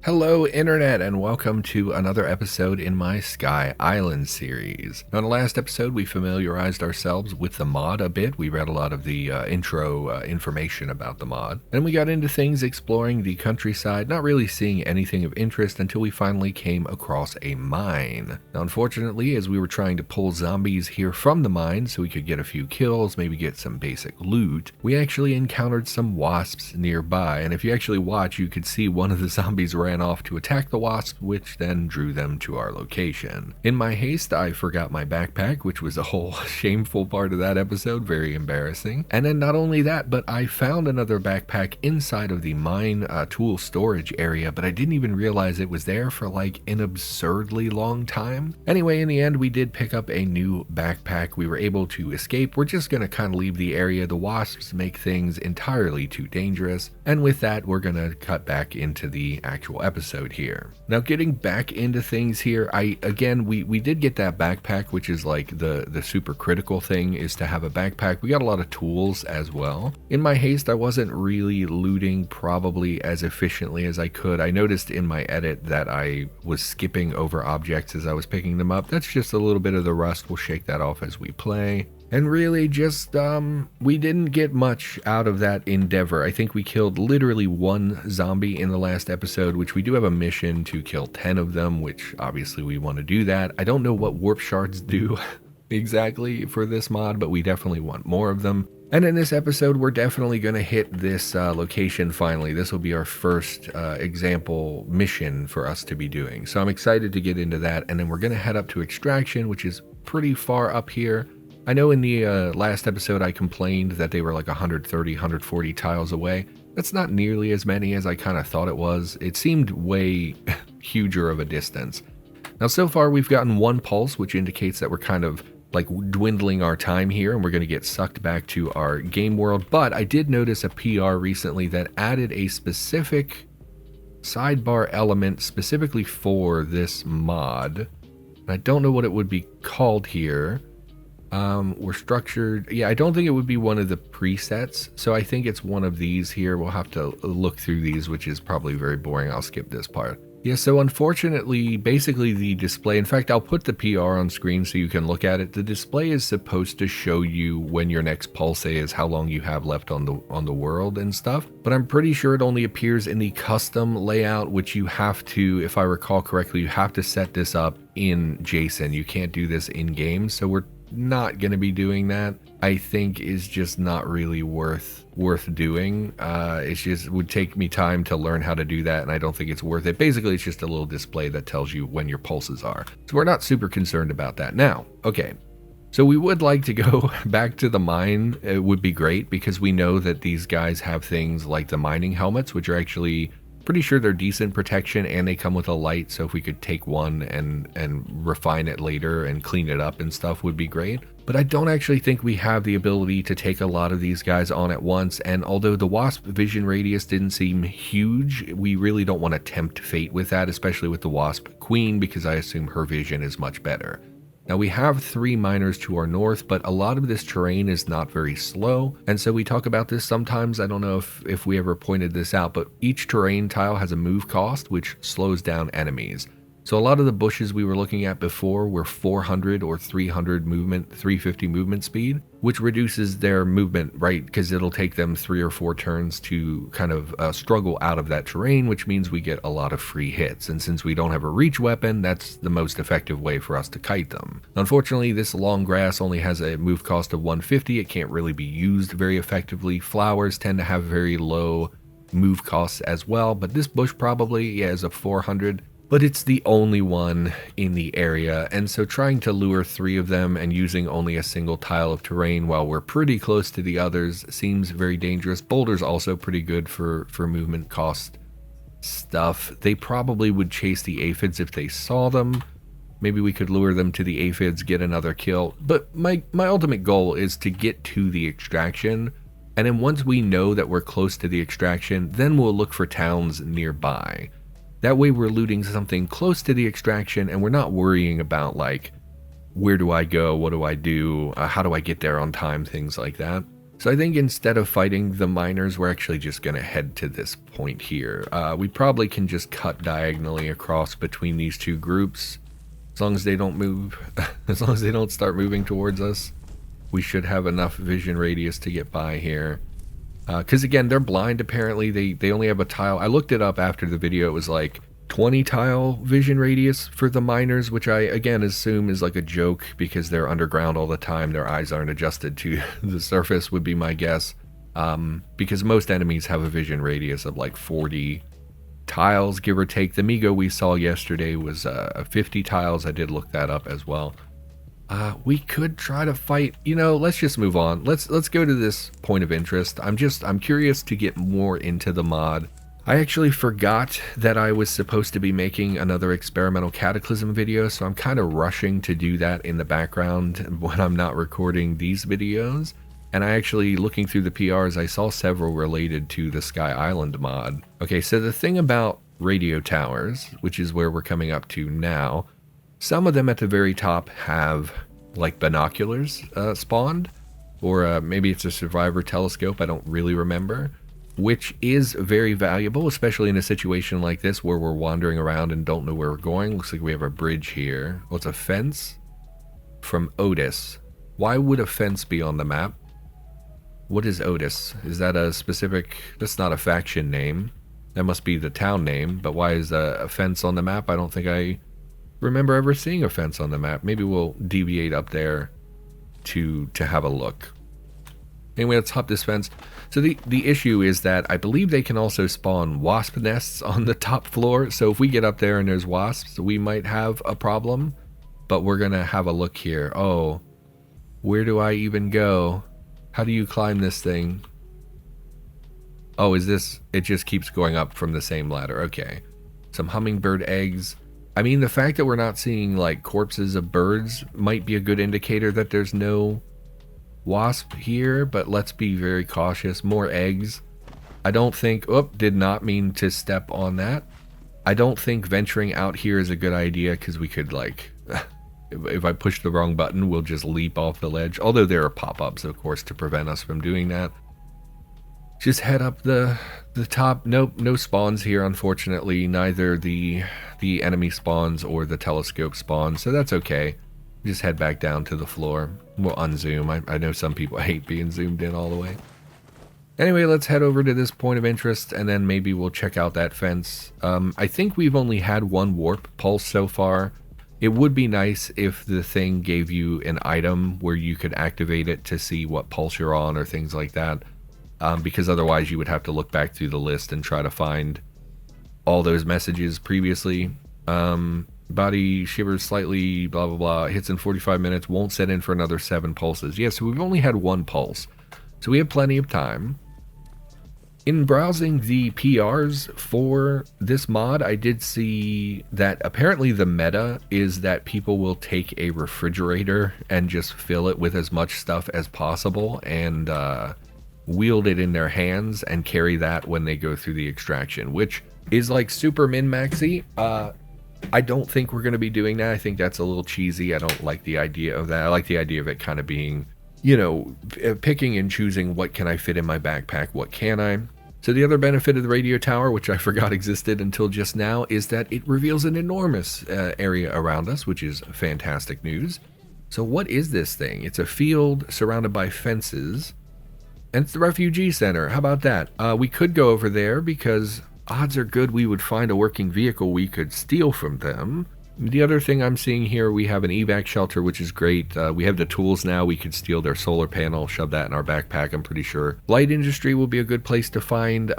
Hello Internet, and welcome to another episode in my Sky Island series. Now, in the last episode we familiarized ourselves with the mod a bit. We read a lot of the intro information about the mod. Then we got into things exploring the countryside, not really seeing anything of interest until we finally came across a mine. Now unfortunately, as we were trying to pull zombies here from the mine so we could get a few kills, maybe get some basic loot, we actually encountered some wasps nearby, and if you actually watch you could see one of the zombies ran off to attack the wasp, which then drew them to our location. In my haste, I forgot my backpack, which was a whole shameful part of that episode, very embarrassing. And then not only that, but I found another backpack inside of the mine tool storage area, but I didn't even realize it was there for like an absurdly long time. Anyway, in the end, we did pick up a new backpack. We were able to escape. We're just going to kind of leave the area. The wasps make things entirely too dangerous. And with that, we're going to cut back into the actual episode here. Now, getting back into things here, we did get that backpack, which is like the super critical thing is to have a backpack. We got a lot of tools as well. In my haste, I wasn't really looting probably as efficiently as I could. I noticed in my edit that I was skipping over objects as I was picking them up. That's just a little bit of the rust. We'll shake that off as we play. And really just, we didn't get much out of that endeavor. I think we killed literally one zombie in the last episode, which we do have a mission to kill 10 of them, which obviously we want to do that. I don't know what Warp Shards do exactly for this mod, but we definitely want more of them. And in this episode, we're definitely going to hit this location finally. This will be our first example mission for us to be doing. So I'm excited to get into that. And then we're going to head up to Extraction, which is pretty far up here. I know in the last episode I complained that they were like 130, 140 tiles away. That's not nearly as many as I kind of thought it was. It seemed way huger of a distance. Now so far we've gotten one pulse, which indicates that we're kind of like dwindling our time here and we're going to get sucked back to our game world. But I did notice a PR recently that added a specific sidebar element specifically for this mod. And I don't know what it would be called here. We're structured. Yeah, I don't think it would be one of the presets. So I think it's one of these here. We'll have to look through these, which is probably very boring. I'll skip this part. Yeah, so unfortunately, basically the display, in fact, I'll put the PR on screen so you can look at it. The display is supposed to show you when your next pulse is, how long you have left on the world and stuff. But I'm pretty sure it only appears in the custom layout, which you have to, if I recall correctly, you have to set this up in JSON. You can't do this in game. So we're not going to be doing that. I think is just not really worth doing. It just would take me time to learn how to do that, and I don't think it's worth it. Basically, it's just a little display that tells you when your pulses are. So we're not super concerned about that. Now, okay. So we would like to go back to the mine. It would be great because we know that these guys have things like the mining helmets, which are actually pretty sure they're decent protection, and they come with a light, so if we could take one and refine it later and clean it up and stuff would be great. But I don't actually think we have the ability to take a lot of these guys on at once, and although the wasp vision radius didn't seem huge, we really don't want to tempt fate with that, especially with the wasp queen, because I assume her vision is much better. Now we have 3 miners to our north, but a lot of this terrain is not very slow, and so we talk about this sometimes. I don't know if we ever pointed this out, but each terrain tile has a move cost, which slows down enemies. So a lot of the bushes we were looking at before were 400 or 350 movement speed, which reduces their movement, right? Because it'll take them 3 or 4 turns to kind of struggle out of that terrain, which means we get a lot of free hits. And since we don't have a reach weapon, that's the most effective way for us to kite them. Unfortunately, this long grass only has a move cost of 150. It can't really be used very effectively. Flowers tend to have very low move costs as well, but this bush probably is a 400. But it's the only one in the area, and so trying to lure 3 of them and using only a single tile of terrain while we're pretty close to the others seems very dangerous. Boulders also pretty good for movement cost stuff. They probably would chase the aphids if they saw them. Maybe we could lure them to the aphids, get another kill. But my ultimate goal is to get to the extraction, and then once we know that we're close to the extraction, then we'll look for towns nearby. That way we're looting something close to the extraction and we're not worrying about like, where do I go? What do I do? How do I get there on time? Things like that. So I think instead of fighting the miners, we're actually just going to head to this point here. We probably can just cut diagonally across between these two groups. As long as they don't move, as long as they don't start moving towards us, we should have enough vision radius to get by here. Because again, they're blind apparently. They only have a tile. I looked it up after the video. It was like 20 tile vision radius for the miners, which I again assume is like a joke because they're underground all the time. Their eyes aren't adjusted to the surface would be my guess. Because most enemies have a vision radius of like 40 tiles, give or take. The Migo we saw yesterday was 50 tiles. I did look that up as well. We could try to fight, you know, let's just move on. Let's go to this point of interest. I'm curious to get more into the mod. I actually forgot that I was supposed to be making another experimental Cataclysm video, so I'm kind of rushing to do that in the background when I'm not recording these videos. And I actually, looking through the PRs, I saw several related to the Sky Island mod. Okay, so the thing about radio towers, which is where we're coming up to now, some of them at the very top have like binoculars spawned, or maybe it's a survivor telescope, I don't really remember, which is very valuable, especially in a situation like this where we're wandering around and don't know where we're going. Looks like we have a bridge here. Oh, it's a fence from Otis. Why would a fence be on the map? What is Otis? Is that a specific... That's not a faction name. That must be the town name, but why is a fence on the map? I don't think I remember ever seeing a fence on the map. Maybe we'll deviate up there to have a look. Anyway, let's hop this fence. So the issue is that I believe they can also spawn wasp nests on the top floor. So if we get up there and there's wasps, we might have a problem. But we're going to have a look here. Oh, where do I even go? How do you climb this thing? Oh, is this... It just keeps going up from the same ladder. Okay. Some hummingbird eggs. I mean, the fact that we're not seeing, like, corpses of birds might be a good indicator that there's no wasp here, but let's be very cautious. More eggs. I don't think... Oh, did not mean to step on that. I don't think venturing out here is a good idea, because we could, like... if I push the wrong button, we'll just leap off the ledge. Although there are pop-ups, of course, to prevent us from doing that. Just head up the top. Nope, no spawns here, unfortunately. Neither the enemy spawns or the telescope spawns, so that's okay. Just head back down to the floor. We'll unzoom. I know some people hate being zoomed in all the way. Anyway, let's head over to this point of interest, and then maybe we'll check out that fence. I think we've only had one warp pulse so far. It would be nice if the thing gave you an item where you could activate it to see what pulse you're on or things like that. Because otherwise you would have to look back through the list and try to find all those messages previously. Body shivers slightly, blah blah blah, hits in 45 minutes, won't set in for another 7 pulses. Yeah, so we've only had 1 pulse, so we have plenty of time. In browsing the PRs for this mod, I did see that apparently the meta is that people will take a refrigerator and just fill it with as much stuff as possible and wield it in their hands and carry that when they go through the extraction, which is like super min-maxy. I don't think we're going to be doing that. I think that's a little cheesy. I don't like the idea of that. I like the idea of it kind of being, you know, picking and choosing what can I fit in my backpack, what can I. So the other benefit of the radio tower, which I forgot existed until just now, is that it reveals an enormous area around us, which is fantastic news. So what is this thing? It's a field surrounded by fences, and it's the refugee center. How about that? We could go over there because odds are good we would find a working vehicle we could steal from them. The other thing I'm seeing here, we have an evac shelter, which is great. We have the tools now. We could steal their solar panel, shove that in our backpack, I'm pretty sure. Light industry will be a good place to find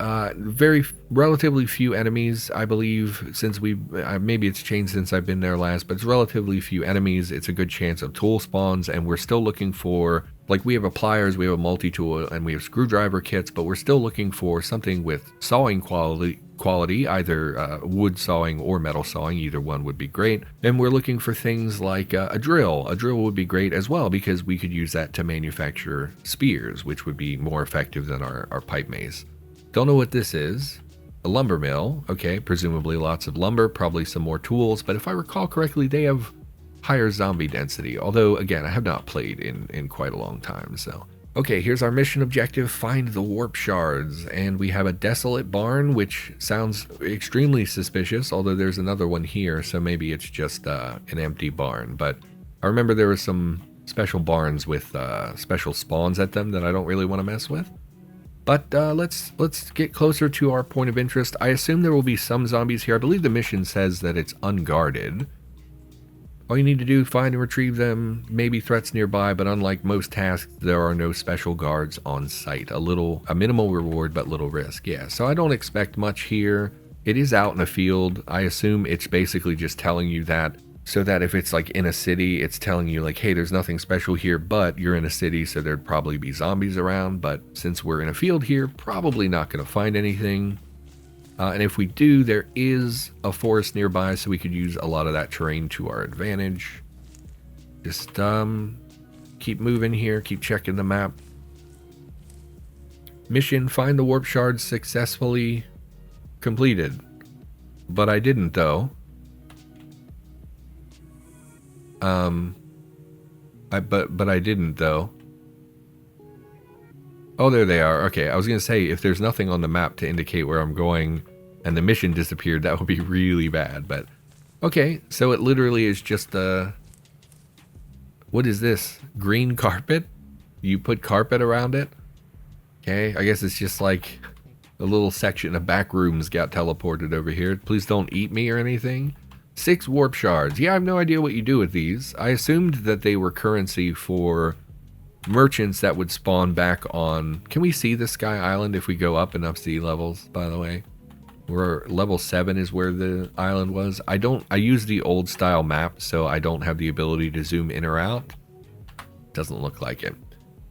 relatively few enemies, I believe, since maybe it's changed since I've been there last, but it's relatively few enemies. It's a good chance of tool spawns, and we're still looking for, like, we have a pliers, we have a multi-tool, and we have screwdriver kits, but we're still looking for something with sawing quality, either wood sawing or metal sawing. Either one would be great. And we're looking for things like a drill. A drill would be great as well, because we could use that to manufacture spears, which would be more effective than our pipe mace. Don't know what this is. A lumber mill. Okay, presumably lots of lumber, probably some more tools, but if I recall correctly, they have higher zombie density, although again I have not played in quite a long time. So Okay, here's our mission objective, find the Warp Shards, and we have a desolate barn, which sounds extremely suspicious, although there's another one here, so maybe it's just an empty barn. But I remember there were some special barns with special spawns at them that I don't really want to mess with. But let's get closer to our point of interest. I assume there will be some zombies here. I believe the mission says that it's unguarded. All you need to do, find and retrieve them, maybe threats nearby, but unlike most tasks, there are no special guards on site. A minimal reward, but little risk. Yeah, so I don't expect much here. It is out in a field. I assume it's basically just telling you that, so that if it's like in a city, it's telling you like, hey, there's nothing special here, but you're in a city, so there'd probably be zombies around. But since we're in a field here, probably not going to find anything. And if we do, there is a forest nearby, so we could use a lot of that terrain to our advantage. Just keep moving here, keep checking the map. Mission, find the Warp Shards successfully completed. But I didn't, though. But I didn't, though. Oh, there they are. Okay, I was going to say, if there's nothing on the map to indicate where I'm going and the mission disappeared, that would be really bad. But, okay, so it literally is just what is this? Green carpet? You put carpet around it? Okay, I guess it's just like a little section of back rooms got teleported over here. Please don't eat me or anything. 6 Warp Shards. Yeah, I have no idea what you do with these. I assumed that they were currency for merchants that would spawn back on... Can we see the Sky Island if we go up enough sea levels, by the way? We're level 7 is where the island was. I use the old style map, so I don't have the ability to zoom in or out. Doesn't look like it.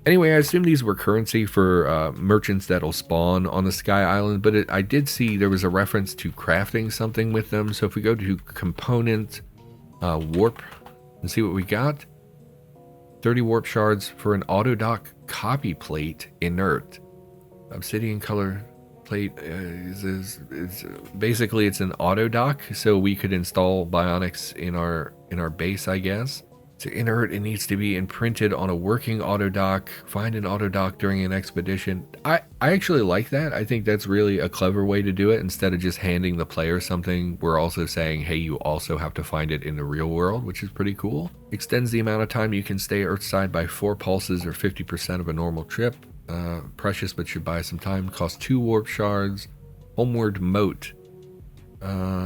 Anyway, I assume these were currency for merchants that'll spawn on the Sky Island, but I did see there was a reference to crafting something with them. So if we go to component, warp, and see what we got. 30 Warp Shards for an auto-dock copy plate, inert. Obsidian color plate basically it's an auto-dock, so we could install bionics in our base, I guess. To inert, it needs to be imprinted on a working auto-dock. Find an auto-dock during an expedition. I actually like that. I think that's really a clever way to do it. Instead of just handing the player something, we're also saying, hey, you also have to find it in the real world, which is pretty cool. Extends the amount of time you can stay Earthside by 4 pulses or 50% of a normal trip. Precious, but should buy some time. Costs 2 Warp Shards. Homeward Moat.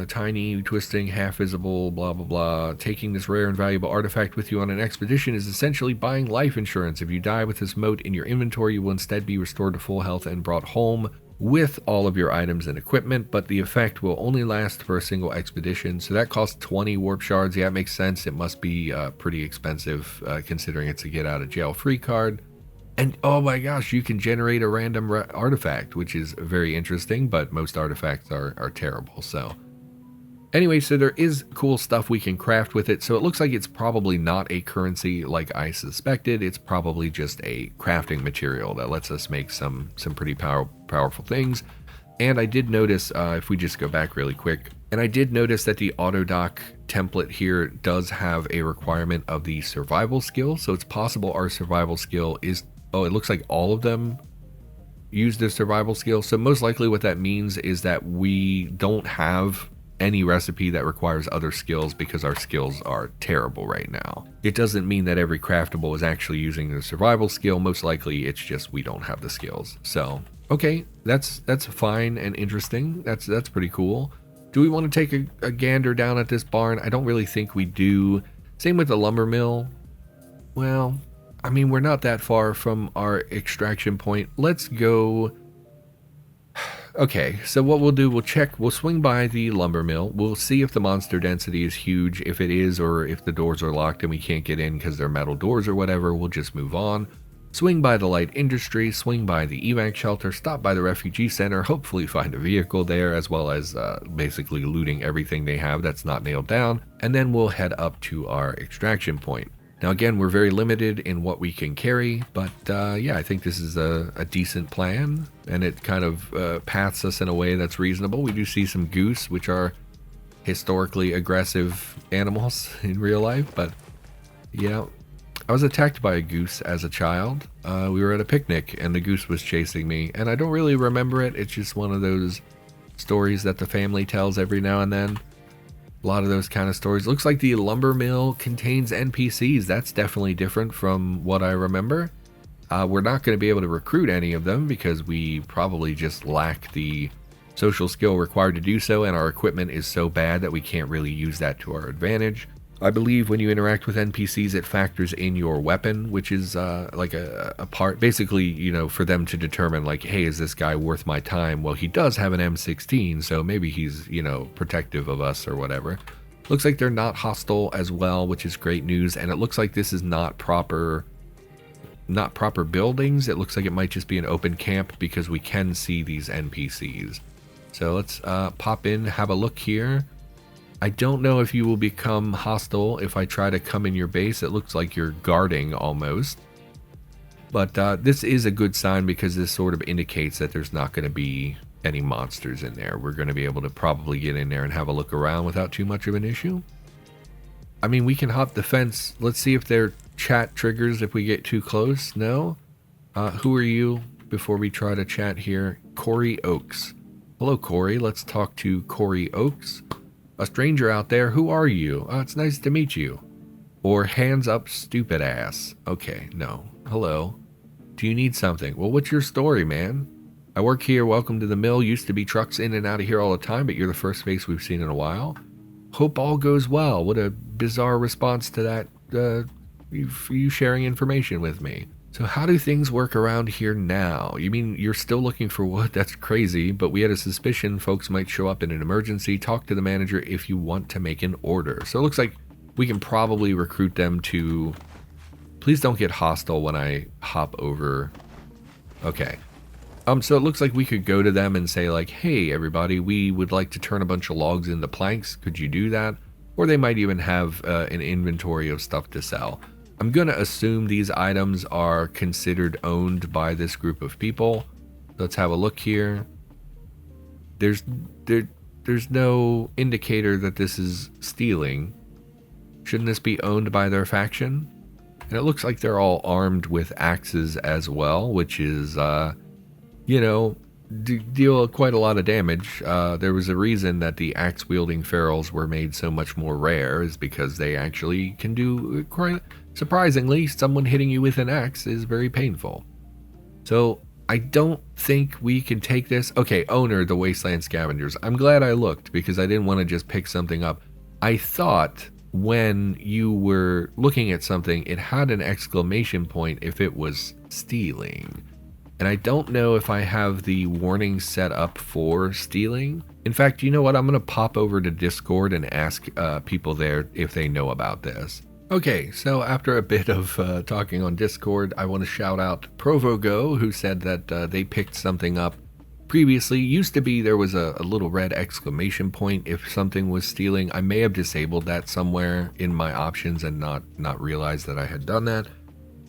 Tiny, twisting, half visible, blah blah blah. Taking this rare and valuable artifact with you on an expedition is essentially buying life insurance. If you die with this moat in your inventory, you will instead be restored to full health and brought home with all of your items and equipment, but the effect will only last for a single expedition. So that costs 20 Warp Shards. Yeah, it makes sense. It must be pretty expensive considering it's a get out of jail free card. And oh my gosh, you can generate a random artifact, which is very interesting, but most artifacts are terrible. So anyway, so there is cool stuff we can craft with it. So it looks like it's probably not a currency like I suspected. It's probably just a crafting material that lets us make some pretty powerful things. And I did notice, if we just go back really quick, and I did notice that the auto-dock template here does have a requirement of the survival skill. So it's possible our survival skill is... Oh, it looks like all of them use the survival skill. So most likely what that means is that we don't have any recipe that requires other skills because our skills are terrible right now. It doesn't mean that every craftable is actually using the survival skill. Most likely it's just we don't have the skills. So, okay, that's fine and interesting. That's pretty cool. Do we want to take a gander down at this barn? I don't really think we do. Same with the lumber mill. Well... I mean, we're not that far from our extraction point. Let's go... Okay, so what we'll do, we'll swing by the lumber mill. We'll see if the monster density is huge. If it is, or if the doors are locked and we can't get in because they're metal doors or whatever, we'll just move on. Swing by the light industry, swing by the evac shelter, stop by the refugee center, hopefully find a vehicle there, as well as basically looting everything they have that's not nailed down. And then we'll head up to our extraction point. Now again, we're very limited in what we can carry, but yeah, I think this is a decent plan, and it kind of paths us in a way that's reasonable. We do see some goose, which are historically aggressive animals in real life, but yeah. I was attacked by a goose as a child. We were at a picnic and the goose was chasing me, and I don't really remember it. It's just one of those stories that the family tells every now and then. A lot of those kind of stories. Looks like the lumber mill contains NPCs. That's definitely different from what I remember. We're not going to be able to recruit any of them because we probably just lack the social skill required to do so, and our equipment is so bad that we can't really use that to our advantage. I believe when you interact with NPCs, it factors in your weapon, which is like a part, basically, you know, for them to determine like, hey, is this guy worth my time? Well, he does have an M16, so maybe he's, you know, protective of us or whatever. Looks like they're not hostile as well, which is great news, and it looks like this is not proper buildings. It looks like it might just be an open camp because we can see these NPCs. So let's pop in, have a look here. I don't know if you will become hostile if I try to come in your base. It looks like you're guarding almost. But this is a good sign because this sort of indicates that there's not going to be any monsters in there. We're going to be able to probably get in there and have a look around without too much of an issue. I mean, we can hop the fence. Let's see if their chat triggers if we get too close. No? Who are you before we try to chat here? Corey Oakes. Hello, Corey. Let's talk to Corey Oakes. A stranger out there, who are you? It's nice to meet you. Or hands up, stupid ass. Okay, no. Hello. Do you need something? Well, what's your story, man? I work here, welcome to the mill. Used to be trucks in and out of here all the time, but you're the first face we've seen in a while. Hope all goes well. What a bizarre response to that, you sharing information with me. So how do things work around here now? You mean you're still looking for wood? That's crazy, but we had a suspicion folks might show up in an emergency. Talk to the manager if you want to make an order. So it looks like we can probably recruit them to... Please don't get hostile when I hop over. Okay. So it looks like we could go to them and say like, hey everybody, we would like to turn a bunch of logs into planks. Could you do that? Or they might even have an inventory of stuff to sell. I'm going to assume these items are considered owned by this group of people. Let's have a look here. There's no indicator that this is stealing. Shouldn't this be owned by their faction? And it looks like they're all armed with axes as well, which is, you know, deal quite a lot of damage. There was a reason that the axe-wielding ferals were made so much more rare, is because they actually can do quite... Surprisingly, someone hitting you with an axe is very painful. So I don't think we can take this. Okay, owner, the Wasteland Scavengers. I'm glad I looked because I didn't want to just pick something up. I thought when you were looking at something, it had an exclamation point if it was stealing. And I don't know if I have the warning set up for stealing. In fact, you know what? I'm going to pop over to Discord and ask people there if they know about this. Okay, so after a bit of talking on Discord, I want to shout out Provogo, who said that they picked something up previously. Used to be there was a little red exclamation point if something was stealing. I may have disabled that somewhere in my options and not realized that I had done that.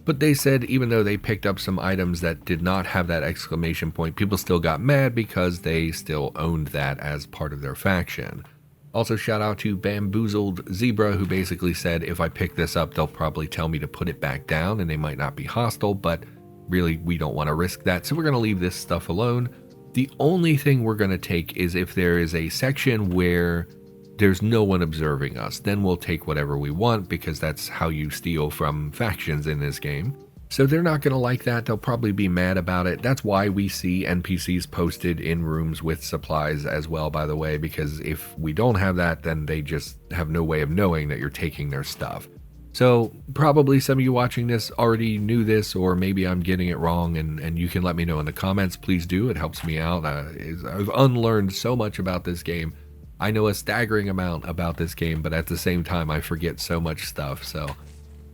But they said even though they picked up some items that did not have that exclamation point, people still got mad because they still owned that as part of their faction. Also, shout out to Bamboozled Zebra, who basically said if I pick this up, they'll probably tell me to put it back down and they might not be hostile, but really we don't want to risk that, so we're going to leave this stuff alone. The only thing we're going to take is if there is a section where there's no one observing us, then we'll take whatever we want because that's how you steal from factions in this game. So they're not going to like that. They'll probably be mad about it. That's why we see NPCs posted in rooms with supplies as well, by the way, because if we don't have that, then they just have no way of knowing that you're taking their stuff. So probably some of you watching this already knew this, or maybe I'm getting it wrong, and you can let me know in the comments. Please do. It helps me out. I've unlearned so much about this game. I know a staggering amount about this game, but at the same time, I forget so much stuff. So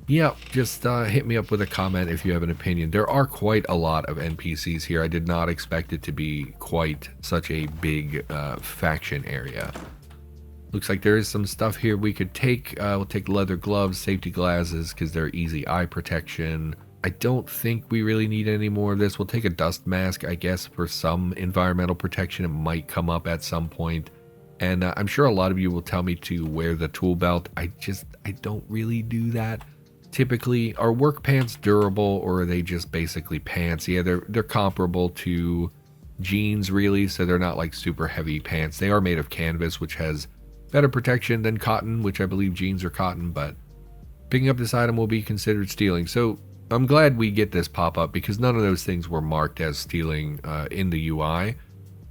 yeah, just hit me up with a comment if you have an opinion. There are quite a lot of NPCs here. I did not expect it to be quite such a big faction area. Looks like there is some stuff here we could take. We'll take leather gloves, safety glasses, because they're easy eye protection. I don't think we really need any more of this. We'll take a dust mask, I guess, for some environmental protection. It might come up at some point. And I'm sure a lot of you will tell me to wear the tool belt. I don't really do that. typically. Are work pants durable, or are they just basically pants? Yeah, they're comparable to jeans, really, so they're not like super heavy pants. They are made of canvas, which has better protection than cotton, which I believe jeans are cotton, but picking up this item will be considered stealing. So I'm glad we get this pop-up, because none of those things were marked as stealing in the UI.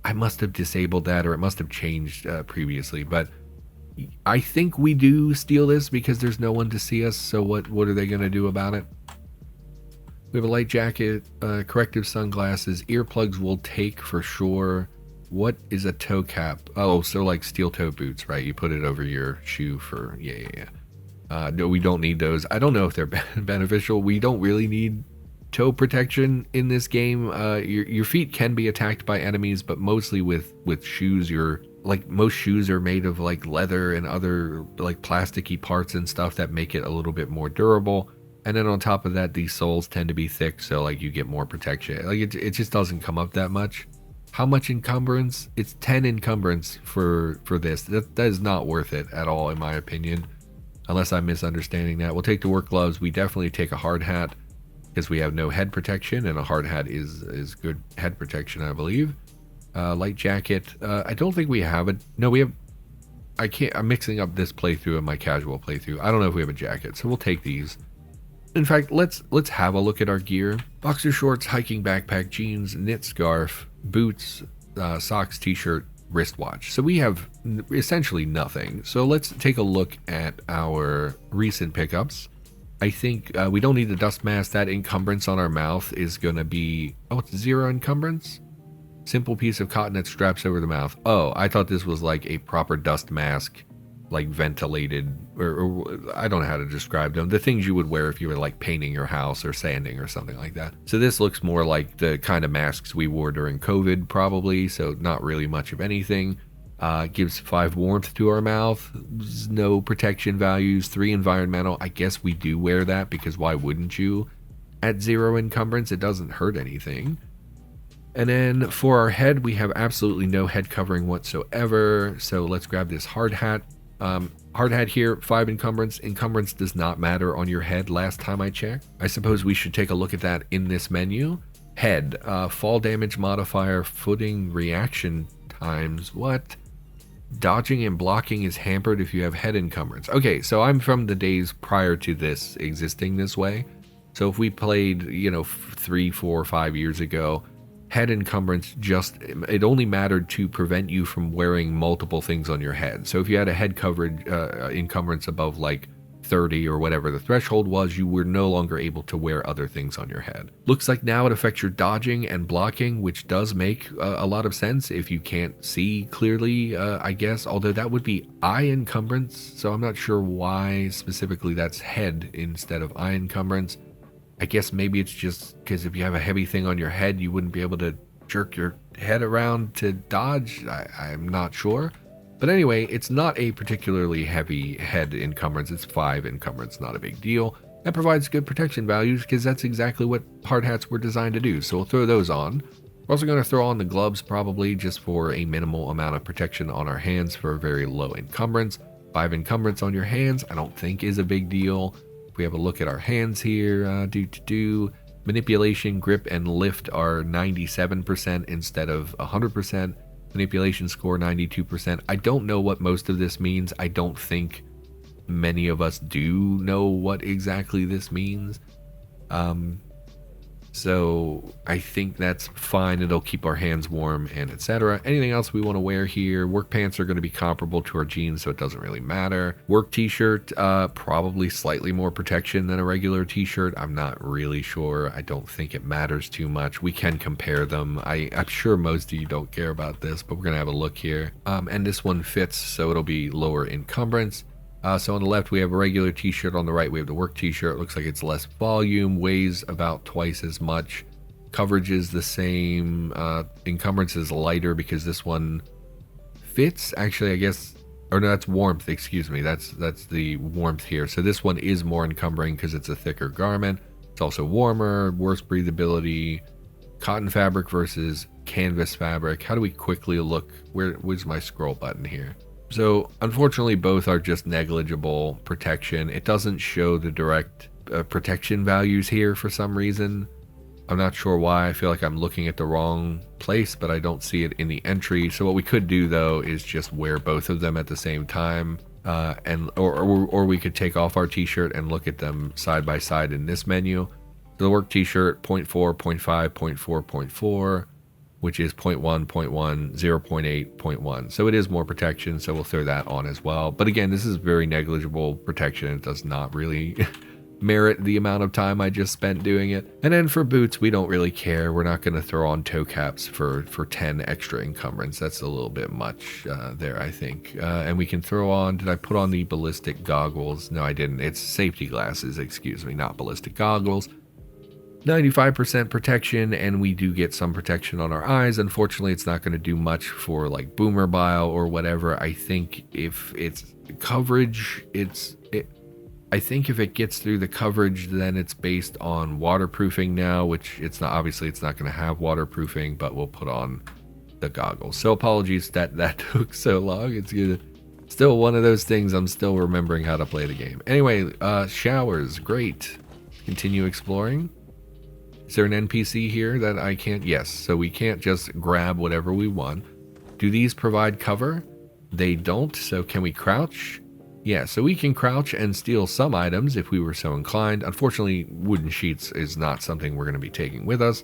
I must have disabled that, or it must have changed previously, but I think we do steal this because there's no one to see us, so what are they going to do about it? We have a light jacket, corrective sunglasses, earplugs we'll take for sure. What is a toe cap? Oh, so like steel toe boots, right? You put it over your shoe for, yeah. No, we don't need those. I don't know if they're beneficial. We don't really need toe protection in this game. Your feet can be attacked by enemies, but mostly with shoes. Like most shoes are made of like leather and other like plasticky parts and stuff that make it a little bit more durable. And then on top of that, these soles tend to be thick, so like you get more protection. Like it just doesn't come up that much. How much encumbrance? It's 10 encumbrance for this. That is not worth it at all, in my opinion, unless I'm misunderstanding that. We'll take the work gloves. We definitely take a hard hat because we have no head protection, and a hard hat is good head protection, I believe. Light jacket. I don't think we have it. No, we have. I'm mixing up this playthrough and my casual playthrough. I don't know if we have a jacket, so we'll take these. In fact, let's have a look at our gear. Boxer shorts, hiking backpack, jeans, knit scarf, boots, socks, t-shirt, wristwatch. So we have essentially nothing. So let's take a look at our recent pickups. I think we don't need the dust mask. That encumbrance on our mouth is going to be... Oh, it's 0 encumbrance? Simple piece of cotton that straps over the mouth. Oh, I thought this was like a proper dust mask, like ventilated, or I don't know how to describe them. The things you would wear if you were like painting your house or sanding or something like that. So this looks more like the kind of masks we wore during COVID, probably. So not really much of anything. Gives 5 warmth to our mouth. No protection values. 3 environmental. I guess we do wear that because why wouldn't you? At 0 encumbrance, it doesn't hurt anything. And then for our head, we have absolutely no head covering whatsoever. So let's grab this hard hat. Hard hat here, 5 encumbrance. Encumbrance does not matter on your head last time I checked. I suppose we should take a look at that in this menu. Head, fall damage modifier, footing reaction times. What? Dodging and blocking is hampered if you have head encumbrance. Okay, so I'm from the days prior to this existing this way. So if we played, 3, 4, 5 years ago, head encumbrance it only mattered to prevent you from wearing multiple things on your head. So if you had a head coverage encumbrance above like 30 or whatever the threshold was, you were no longer able to wear other things on your head. Looks like now it affects your dodging and blocking, which does make a lot of sense if you can't see clearly, I guess, although that would be eye encumbrance, so I'm not sure why specifically that's head instead of eye encumbrance. I guess maybe it's just because if you have a heavy thing on your head, you wouldn't be able to jerk your head around to dodge. I'm not sure. But anyway, it's not a particularly heavy head encumbrance. It's 5 encumbrance, not a big deal. That provides good protection values because that's exactly what hard hats were designed to do. So we'll throw those on. We're also going to throw on the gloves probably just for a minimal amount of protection on our hands for a very low encumbrance. 5 encumbrance on your hands, I don't think is a big deal. We have a look at our hands here. Manipulation, grip, and lift are 97% instead of 100%. Manipulation score 92%. I don't know what most of this means. I don't think many of us do know what exactly this means. So I think that's fine. It'll keep our hands warm and etc. Anything else we want to wear here? Work pants are going to be comparable to our jeans, so it doesn't really matter. Work t-shirt, probably slightly more protection than a regular t-shirt. I'm not really sure. I don't think it matters too much. We can compare them. I'm sure most of you don't care about this, but we're going to have a look here. And this one fits, so it'll be lower encumbrance. So on the left we have a regular t-shirt, on the right we have the work t-shirt. Looks like it's less volume, weighs about twice as much. Coverage is the same. Encumbrance is lighter because this one fits. Actually, I guess, or no, that's warmth, excuse me. That's the warmth here. So this one is more encumbering because it's a thicker garment. It's also warmer, worse breathability. Cotton fabric versus canvas fabric. How do we quickly look? Where's my scroll button here? So unfortunately both are just negligible protection. It doesn't show the direct protection values here for some reason. I'm not sure why. I feel like I'm looking at the wrong place, but I don't see it in the entry. So what we could do though is just wear both of them at the same time, or we could take off our t-shirt and look at them side by side in this menu. The work t-shirt 0.4, 0.5, 0.4, 0.4, which is 0.1, 0.1, 0.8, 0.1. So it is more protection, so we'll throw that on as well. But again, this is very negligible protection. It does not really merit the amount of time I just spent doing it. And then for boots, we don't really care. We're not going to throw on toe caps for 10 extra encumbrance. That's a little bit much there, I think. And we can throw on, did I put on the ballistic goggles? No, I didn't. It's safety glasses, excuse me, not ballistic goggles. 95% protection, and we do get some protection on our eyes. Unfortunately, it's not going to do much for like boomer bile or whatever. I think if it's coverage, I think if it gets through the coverage, then it's based on waterproofing now, which it's not, obviously it's not going to have waterproofing, but we'll put on the goggles. So apologies that took so long. It's still one of those things I'm still remembering how to play the game. Anyway, showers, great. Continue exploring. Is there an NPC here that I can't? Yes, so we can't just grab whatever we want. Do these provide cover? They don't, so can we crouch? Yeah, so we can crouch and steal some items if we were so inclined. Unfortunately, wooden sheets is not something we're going to be taking with us,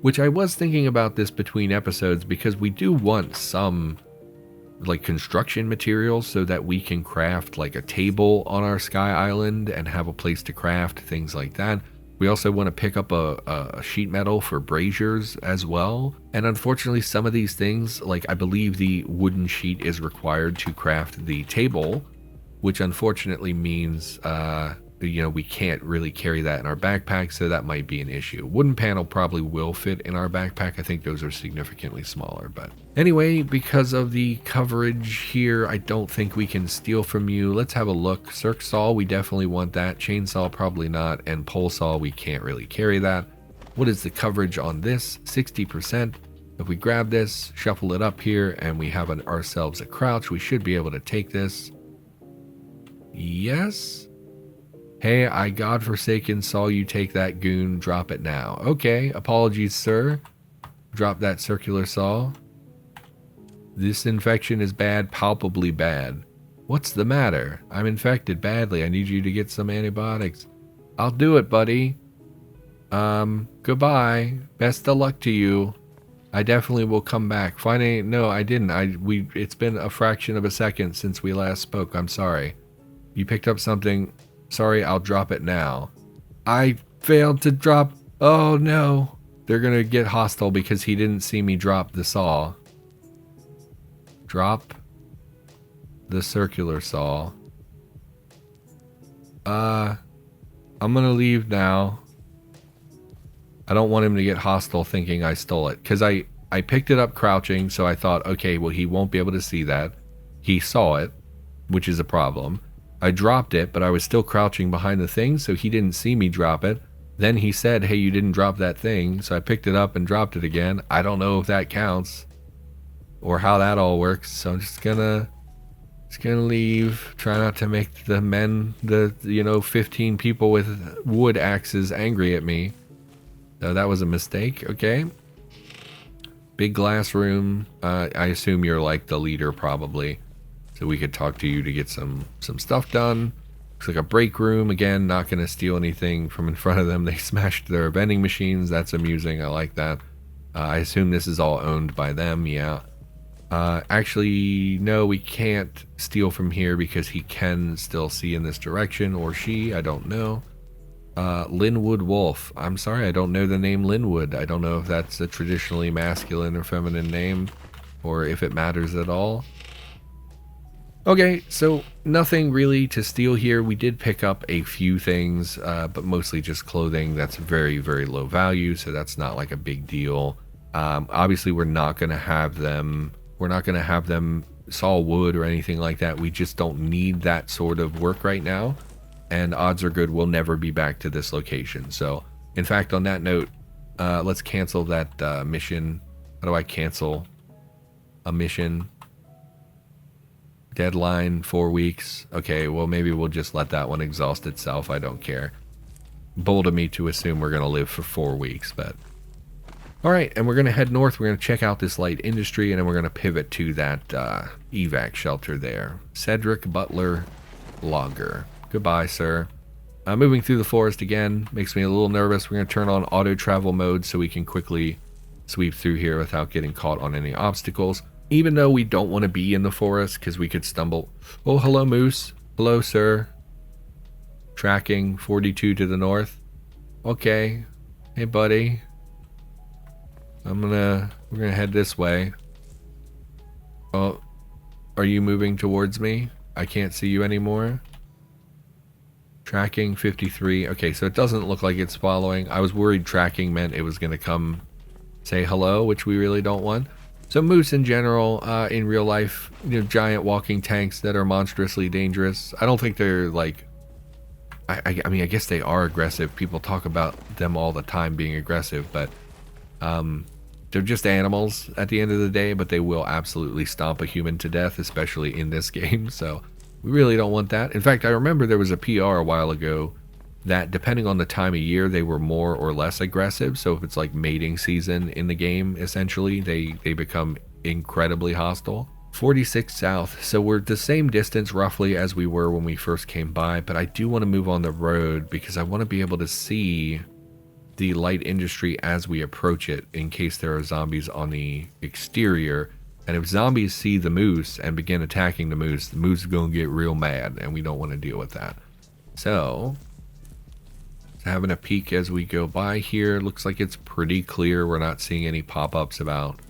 which I was thinking about this between episodes because we do want some like construction materials so that we can craft like a table on our sky island and have a place to craft things like that. We also want to pick up a sheet metal for braziers as well. And unfortunately, some of these things, like I believe the wooden sheet is required to craft the table, which unfortunately means, we can't really carry that in our backpack, so that might be an issue. Wooden panel probably will fit in our backpack. I think those are significantly smaller, but anyway, because of the coverage here, I don't think we can steal from you. Let's have a look. Circ saw, we definitely want that. Chainsaw, probably not. And pole saw, we can't really carry that. What is the coverage on this? 60%. If we grab this, shuffle it up here, and we have ourselves a crouch, we should be able to take this. Yes. Hey, I godforsaken saw you take that goon. Drop it now. Okay, apologies, sir. Drop that circular saw. This infection is bad, palpably bad. What's the matter? I'm infected badly. I need you to get some antibiotics. I'll do it, buddy. Goodbye. Best of luck to you. I definitely will come back. No, I didn't. It's been a fraction of a second since we last spoke. I'm sorry. You picked up something. Sorry, I'll drop it now. I failed to drop. Oh no. They're gonna get hostile because he didn't see me drop the saw. Drop the circular saw. I'm gonna leave now. I don't want him to get hostile thinking I stole it. Because I picked it up crouching, so I thought, okay, well, he won't be able to see that. He saw it, which is a problem. I dropped it, but I was still crouching behind the thing, so he didn't see me drop it. Then he said, hey, you didn't drop that thing, so I picked it up and dropped it again. I don't know if that counts or how that all works, so I'm just gonna leave. Try not to make the 15 people with wood axes angry at me. So that was a mistake. Okay. Big glass room. I assume you're like the leader probably. So we could talk to you to get some stuff done. Looks like a break room. Again, not going to steal anything from in front of them. They smashed their vending machines. That's amusing. I like that. I assume this is all owned by them. Yeah. Actually, no, we can't steal from here because he can still see in this direction. Or she. I don't know. Linwood Wolf. I'm sorry, I don't know the name Linwood. I don't know if that's a traditionally masculine or feminine name. Or if it matters at all. Okay, so nothing really to steal here. We did pick up a few things, but mostly just clothing that's very, very low value, so that's not like a big deal. Obviously, we're not going to have them saw wood or anything like that. We just don't need that sort of work right now, and odds are good we'll never be back to this location. So, in fact, on that note, let's cancel that mission. How do I cancel a mission? Deadline 4 weeks. Okay, well maybe we'll just let that one exhaust itself. I don't care. bold of me to assume we're going to live for 4 weeks, but... Alright, and we're going to head north. We're going to check out this light industry, and then we're going to pivot to that evac shelter there. Cedric Butler Logger. Goodbye, sir. Moving through the forest again makes me a little nervous. We're going to turn on auto travel mode so we can quickly sweep through here without getting caught on any obstacles. Even though we don't want to be in the forest because we could stumble. Oh, hello, moose. Hello, sir. Tracking 42 to the north. Okay. Hey, buddy. We're gonna head this way. Oh, are you moving towards me? I can't see you anymore. Tracking 53. Okay, so it doesn't look like it's following. I was worried tracking meant it was gonna come say hello, which we really don't want. So moose in general, in real life, you know, giant walking tanks that are monstrously dangerous. I don't think they're like, I mean, I guess they are aggressive. People talk about them all the time being aggressive, but they're just animals at the end of the day, but they will absolutely stomp a human to death, especially in this game. So we really don't want that. In fact, I remember there was a PR a while ago that depending on the time of year, they were more or less aggressive. So if it's like mating season in the game, essentially, they become incredibly hostile. 46 south, so we're the same distance roughly as we were when we first came by, but I do want to move on the road because I want to be able to see the light industry as we approach it in case there are zombies on the exterior. And if zombies see the moose and begin attacking the moose is going to get real mad, and we don't want to deal with that. So, having a peek as we go by here, looks like it's pretty clear. We're not seeing any pop-ups about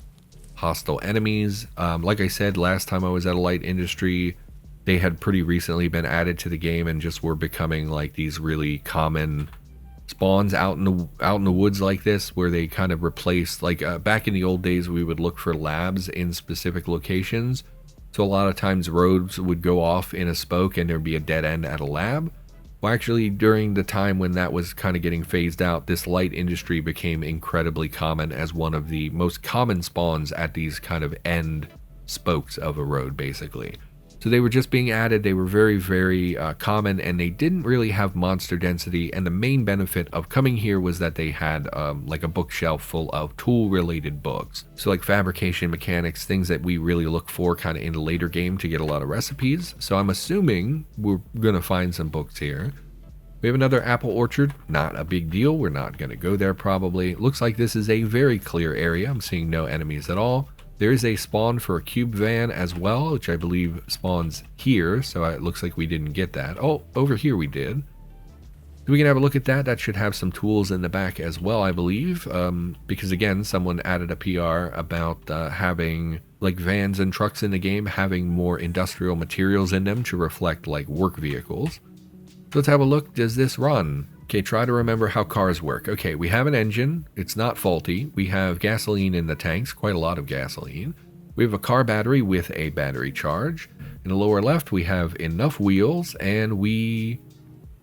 hostile enemies. Like I said, last time I was at a light industry, they had pretty recently been added to the game and just were becoming like these really common spawns out in the woods like this, where they kind of replaced, like back in the old days we would look for labs in specific locations, so a lot of times roads would go off in a spoke and there'd be a dead end at a lab. Well, actually during the time when that was kind of getting phased out, this light industry became incredibly common as one of the most common spawns at these kind of end spokes of a road, basically. So they were just being added. They were very, very common, and they didn't really have monster density. And the main benefit of coming here was that they had like a bookshelf full of tool-related books. So like fabrication mechanics, things that we really look for kind of in the later game to get a lot of recipes. So I'm assuming we're going to find some books here. We have another apple orchard. Not a big deal. We're not going to go there probably. Looks like this is a very clear area. I'm seeing no enemies at all. There is a spawn for a cube van as well, which I believe spawns here, so it looks like we didn't get that. Oh, over here we did. So we can have a look at that. That should have some tools in the back as well, I believe, because again, someone added a PR about having like vans and trucks in the game having more industrial materials in them to reflect like work vehicles. So let's have a look. Does this run? Okay, try to remember how cars work. Okay, we have an engine. It's not faulty. We have gasoline in the tanks, quite a lot of gasoline. We have a car battery with a battery charge. In the lower left, we have enough wheels, and we...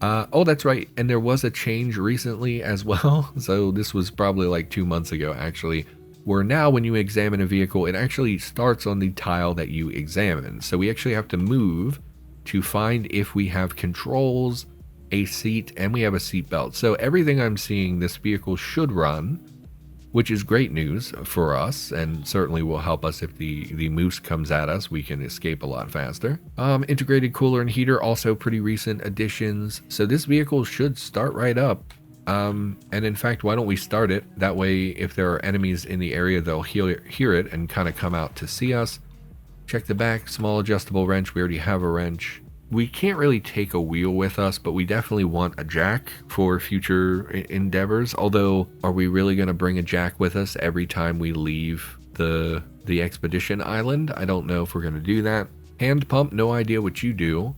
oh, that's right. And there was a change recently as well. So this was probably like 2 months ago, actually, where now when you examine a vehicle, it actually starts on the tile that you examine. So we actually have to move to find if we have controls, a seat, and we have a seat belt. So everything I'm seeing, this vehicle should run, which is great news for us, and certainly will help us if the moose comes at us. We can escape a lot faster. Integrated cooler and heater, also pretty recent additions. So this vehicle should start right up. And in fact, why don't we start it? That way, if there are enemies in the area, they'll hear it and kind of come out to see us. Check the back, small adjustable wrench. We already have a wrench. We can't really take a wheel with us, but we definitely want a jack for future endeavors. Although, are we really going to bring a jack with us every time we leave the expedition island? I don't know if we're going to do that. Hand pump, no idea what you do.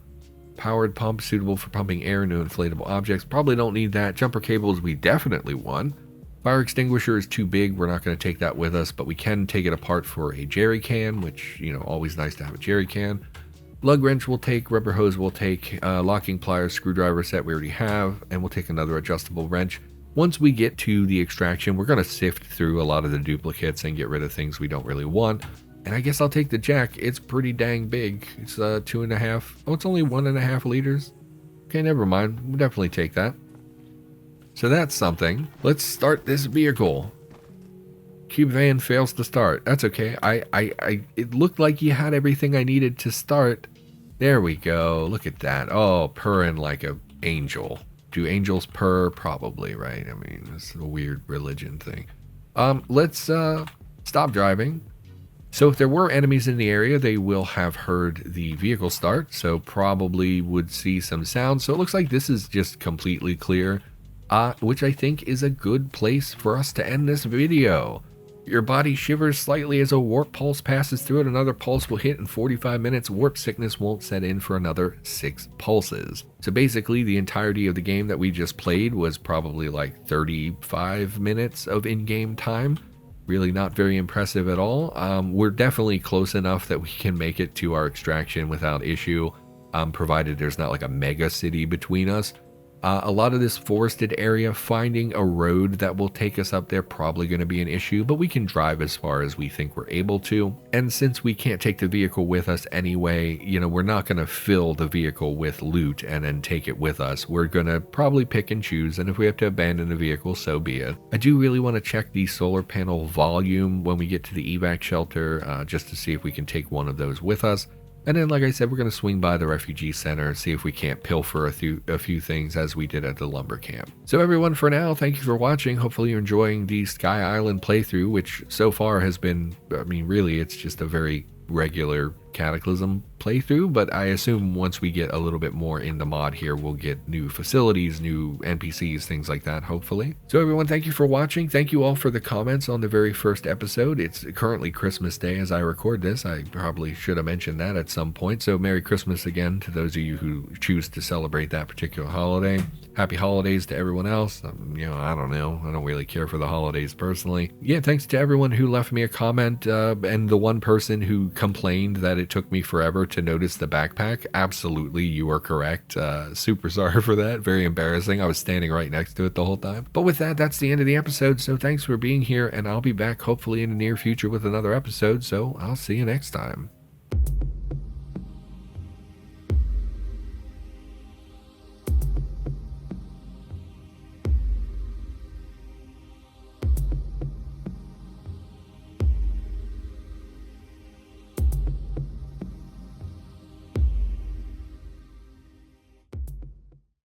Powered pump, suitable for pumping air into inflatable objects. Probably don't need that. Jumper cables, we definitely want. Fire extinguisher is too big. We're not going to take that with us, but we can take it apart for a jerry can, which, you know, always nice to have a jerry can. Lug wrench we'll take, rubber hose we'll take, locking pliers, screwdriver set we already have, and we'll take another adjustable wrench. Once we get to the extraction, we're going to sift through a lot of the duplicates and get rid of things we don't really want. And I guess I'll take the jack. It's pretty dang big. It's 2.5. Oh, it's only 1.5 liters. Okay, never mind. We'll definitely take that. So that's something. Let's start this vehicle. Cube van fails to start. That's okay. It looked like you had everything I needed to start. There we go. Look at that. Oh, purring like a angel. Do angels purr? Probably, right? I mean, it's a weird religion thing. Let's stop driving. So if there were enemies in the area, they will have heard the vehicle start, so probably would see some sound. So it looks like this is just completely clear, which I think is a good place for us to end this video. Your body shivers slightly as a warp pulse passes through it. Another pulse will hit in 45 minutes. Warp sickness won't set in for another 6 pulses. So basically, the entirety of the game that we just played was probably like 35 minutes of in-game time. Really not very impressive at all. We're definitely close enough that we can make it to our extraction without issue, provided there's not like a mega city between us. A lot of this forested area, finding a road that will take us up there, probably going to be an issue, but we can drive as far as we think we're able to. And since we can't take the vehicle with us anyway, you know, we're not going to fill the vehicle with loot and then take it with us. We're going to probably pick and choose, and if we have to abandon the vehicle, so be it. I do really want to check the solar panel volume when we get to the evac shelter, just to see if we can take one of those with us. And then, like I said, we're going to swing by the refugee center, see if we can't pilfer a few things as we did at the lumber camp. So everyone, for now, thank you for watching. Hopefully you're enjoying the Sky Island playthrough, which so far has been, I mean, really, it's just a very regular Cataclysm playthrough, but I assume once we get a little bit more in the mod here, we'll get new facilities, new NPCs, things like that, hopefully. So everyone, thank you for watching. Thank you all for the comments on the very first episode. It's currently Christmas Day as I record this. I probably should have mentioned that at some point. So Merry Christmas again to those of you who choose to celebrate that particular holiday. Happy holidays to everyone else. You know, I don't know. I don't really care for the holidays personally. Yeah, thanks to everyone who left me a comment, and the one person who complained that it took me forever to notice the backpack. Absolutely, you are correct. Super sorry for that. Very embarrassing. I was standing right next to it the whole time. But with that, that's the end of the episode. So thanks for being here, and I'll be back hopefully in the near future with another episode. So I'll see you next time.